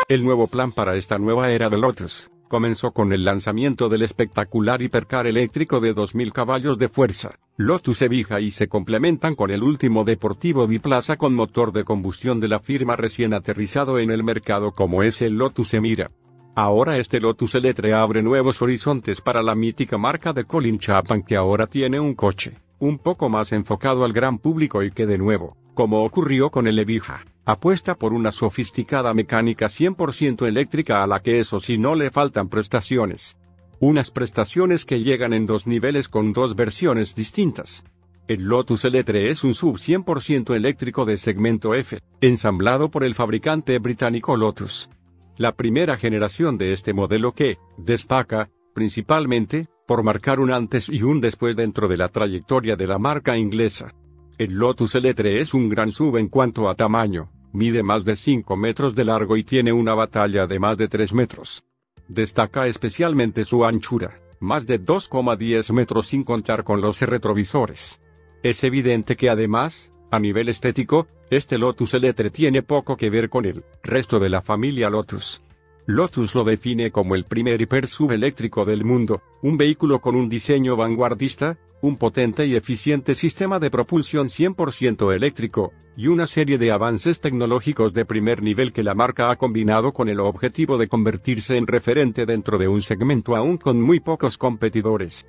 El nuevo plan para esta nueva era de Lotus comenzó con el lanzamiento del espectacular hipercar eléctrico de 2000 caballos de fuerza, Lotus Evija, y se complementan con el último deportivo biplaza con motor de combustión de la firma recién aterrizado en el mercado como es el Lotus Emira. Ahora este Lotus Eletre abre nuevos horizontes para la mítica marca de Colin Chapman, que ahora tiene un coche un poco más enfocado al gran público y que de nuevo, como ocurrió con el Evija, apuesta por una sofisticada mecánica 100% eléctrica a la que eso sí no le faltan prestaciones. Unas prestaciones que llegan en dos niveles con dos versiones distintas. El Lotus Eletre es un SUV 100% eléctrico de segmento F, ensamblado por el fabricante británico Lotus. La primera generación de este modelo que destaca, principalmente, por marcar un antes y un después dentro de la trayectoria de la marca inglesa. El Lotus Eletre es un gran SUV en cuanto a tamaño, mide más de 5 metros de largo y tiene una batalla de más de 3 metros. Destaca especialmente su anchura, más de 2,10 metros sin contar con los retrovisores. Es evidente que además, a nivel estético, este Lotus Eletre tiene poco que ver con el resto de la familia Lotus. Lotus lo define como el primer hiper-SUV eléctrico del mundo, un vehículo con un diseño vanguardista, un potente y eficiente sistema de propulsión 100% eléctrico, y una serie de avances tecnológicos de primer nivel que la marca ha combinado con el objetivo de convertirse en referente dentro de un segmento aún con muy pocos competidores.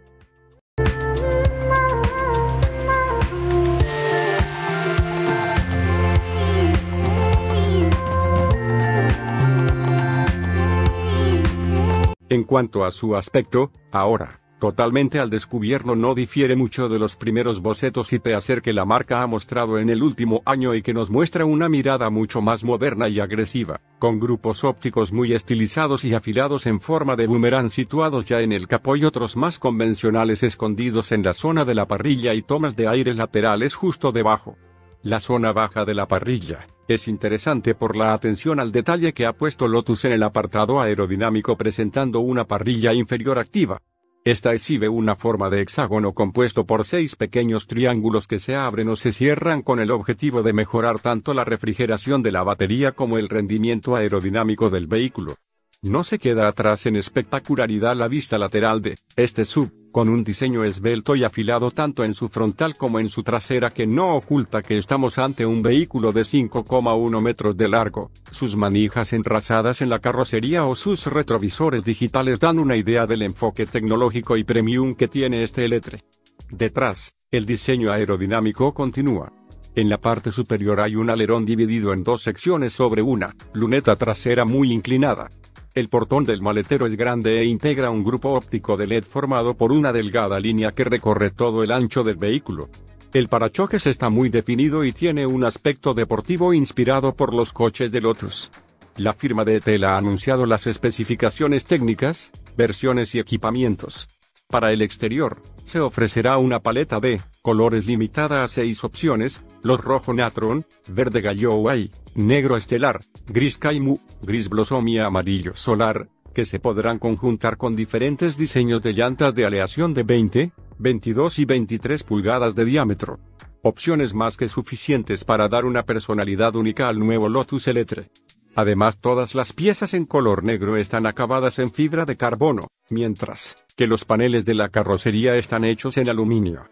En cuanto a su aspecto, ahora, totalmente al descubierto, no difiere mucho de los primeros bocetos y teaser que la marca ha mostrado en el último año y que nos muestra una mirada mucho más moderna y agresiva, con grupos ópticos muy estilizados y afilados en forma de boomerang situados ya en el capó y otros más convencionales escondidos en la zona de la parrilla y tomas de aire laterales justo debajo. La zona baja de la parrilla es interesante por la atención al detalle que ha puesto Lotus en el apartado aerodinámico, presentando una parrilla inferior activa. Esta exhibe una forma de hexágono compuesto por 6 pequeños triángulos que se abren o se cierran con el objetivo de mejorar tanto la refrigeración de la batería como el rendimiento aerodinámico del vehículo. No se queda atrás en espectacularidad la vista lateral de este SUV, con un diseño esbelto y afilado tanto en su frontal como en su trasera que no oculta que estamos ante un vehículo de 5,1 metros de largo. Sus manijas enrasadas en la carrocería o sus retrovisores digitales dan una idea del enfoque tecnológico y premium que tiene este Eletre. Detrás, el diseño aerodinámico continúa. En la parte superior hay un alerón dividido en dos secciones sobre una luneta trasera muy inclinada. El portón del maletero es grande e integra un grupo óptico de LED formado por una delgada línea que recorre todo el ancho del vehículo. El parachoques está muy definido y tiene un aspecto deportivo inspirado por los coches de Lotus. La firma de ETEL ha anunciado las especificaciones técnicas, versiones y equipamientos. Para el exterior, se ofrecerá una paleta de colores limitada a 6 opciones: los rojo natron, verde Galloway, negro estelar, gris Caimu, gris blossom y amarillo solar, que se podrán conjuntar con diferentes diseños de llantas de aleación de 20, 22 y 23 pulgadas de diámetro. Opciones más que suficientes para dar una personalidad única al nuevo Lotus Eletre. Además, todas las piezas en color negro están acabadas en fibra de carbono, mientras que los paneles de la carrocería están hechos en aluminio.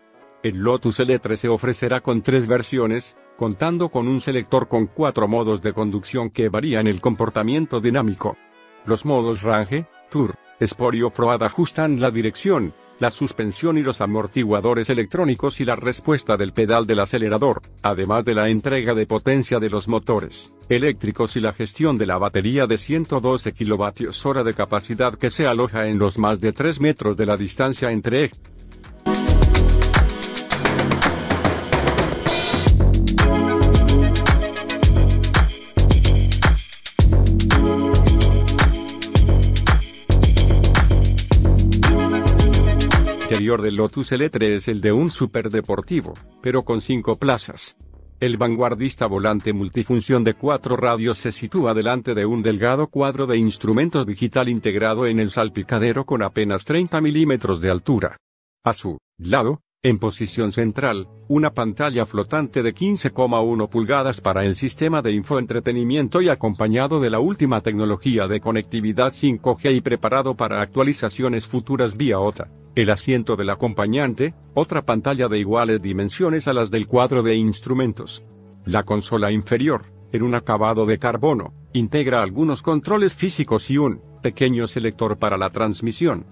El Lotus Eletre se ofrecerá con 3 versiones, contando con un selector con 4 modos de conducción que varían el comportamiento dinámico. Los modos Range, Tour, Sport y Off-Road ajustan la dirección, la suspensión y los amortiguadores electrónicos y la respuesta del pedal del acelerador, además de la entrega de potencia de los motores eléctricos y la gestión de la batería de 112 kWh de capacidad que se aloja en los más de 3 metros de la distancia entre ejes. El interior del Lotus Eletre es el de un superdeportivo, pero con 5 plazas. El vanguardista volante multifunción de 4 radios se sitúa delante de un delgado cuadro de instrumentos digital integrado en el salpicadero con apenas 30 milímetros de altura. A su lado, En posición central, una pantalla flotante de 15,1 pulgadas para el sistema de infoentretenimiento y acompañado de la última tecnología de conectividad 5G y preparado para actualizaciones futuras vía OTA. El asiento del acompañante, otra pantalla de iguales dimensiones a las del cuadro de instrumentos. La consola inferior, en un acabado de carbono, integra algunos controles físicos y un pequeño selector para la transmisión.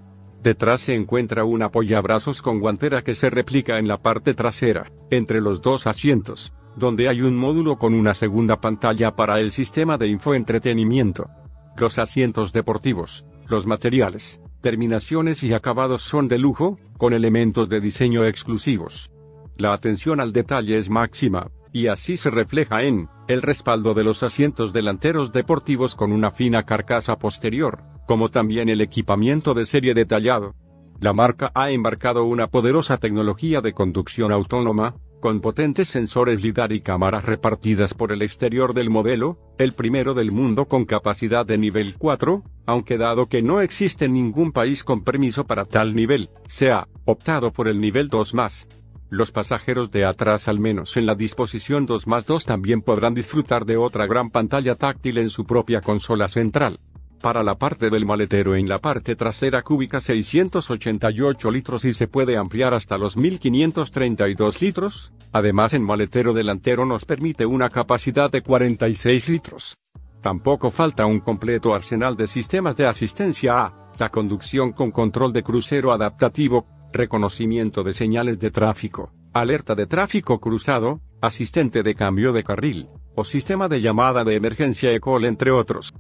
Detrás se encuentra un apoyabrazos con guantera que se replica en la parte trasera, entre los dos asientos, donde hay un módulo con una segunda pantalla para el sistema de infoentretenimiento. Los asientos deportivos, los materiales, terminaciones y acabados son de lujo, con elementos de diseño exclusivos. La atención al detalle es máxima, y así se refleja en el respaldo de los asientos delanteros deportivos con una fina carcasa posterior, como también el equipamiento de serie detallado. La marca ha embarcado una poderosa tecnología de conducción autónoma, con potentes sensores LiDAR y cámaras repartidas por el exterior del modelo, el primero del mundo con capacidad de nivel 4, aunque dado que no existe ningún país con permiso para tal nivel, se ha optado por el nivel 2+. Los pasajeros de atrás, al menos en la disposición 2+2, también podrán disfrutar de otra gran pantalla táctil en su propia consola central. Para la parte del maletero, en la parte trasera cúbica 688 litros y se puede ampliar hasta los 1532 litros, además el maletero delantero nos permite una capacidad de 46 litros. Tampoco falta un completo arsenal de sistemas de asistencia a la conducción con control de crucero adaptativo, reconocimiento de señales de tráfico, alerta de tráfico cruzado, asistente de cambio de carril, o sistema de llamada de emergencia eCall, entre otros.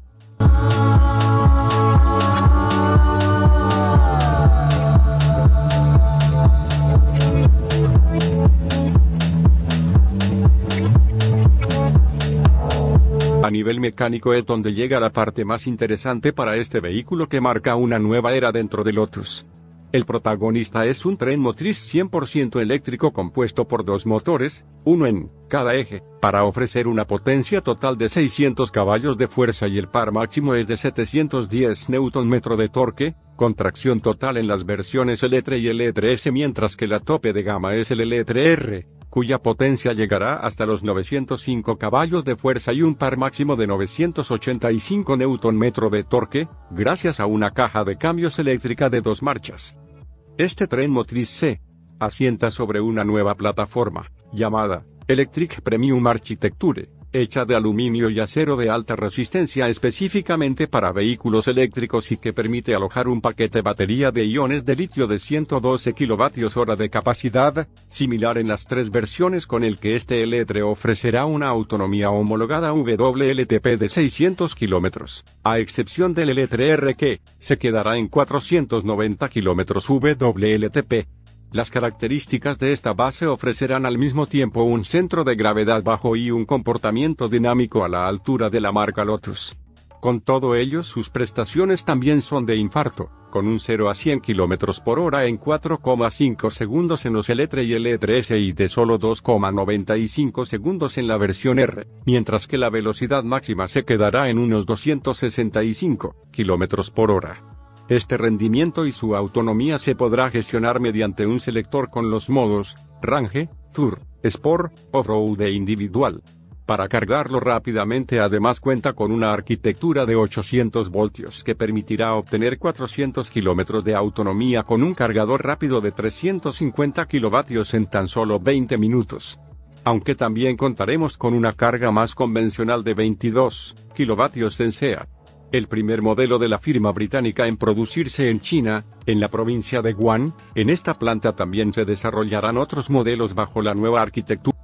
A nivel mecánico es donde llega la parte más interesante para este vehículo que marca una nueva era dentro de Lotus. El protagonista es un tren motriz 100% eléctrico compuesto por dos motores, uno en cada eje, para ofrecer una potencia total de 600 caballos de fuerza y el par máximo es de 710 Nm de torque, con tracción total en las versiones L3 y L3S, mientras que la tope de gama es el L3R, cuya potencia llegará hasta los 905 caballos de fuerza y un par máximo de 985 Nm de torque, gracias a una caja de cambios eléctrica de 2 marchas. Este tren motriz se asienta sobre una nueva plataforma, llamada Electric Premium Architecture, hecha de aluminio y acero de alta resistencia específicamente para vehículos eléctricos y que permite alojar un paquete batería de iones de litio de 112 kWh de capacidad, similar en las tres versiones, con el que este L3 ofrecerá una autonomía homologada WLTP de 600 km, a excepción del L3R que se quedará en 490 km WLTP. Las características de esta base ofrecerán al mismo tiempo un centro de gravedad bajo y un comportamiento dinámico a la altura de la marca Lotus. Con todo ello, sus prestaciones también son de infarto, con un 0 a 100 km por hora en 4,5 segundos en los L3 y L3S y de solo 2,95 segundos en la versión R, mientras que la velocidad máxima se quedará en unos 265 km por hora. Este rendimiento y su autonomía se podrá gestionar mediante un selector con los modos Range, Tour, Sport, Off-Road e Individual. Para cargarlo rápidamente, además cuenta con una arquitectura de 800 voltios que permitirá obtener 400 km de autonomía con un cargador rápido de 350 kW en tan solo 20 minutos. Aunque también contaremos con una carga más convencional de 22 kW en SEAT. El primer modelo de la firma británica en producirse en China, en la provincia de Guan. En esta planta también se desarrollarán otros modelos bajo la nueva arquitectura.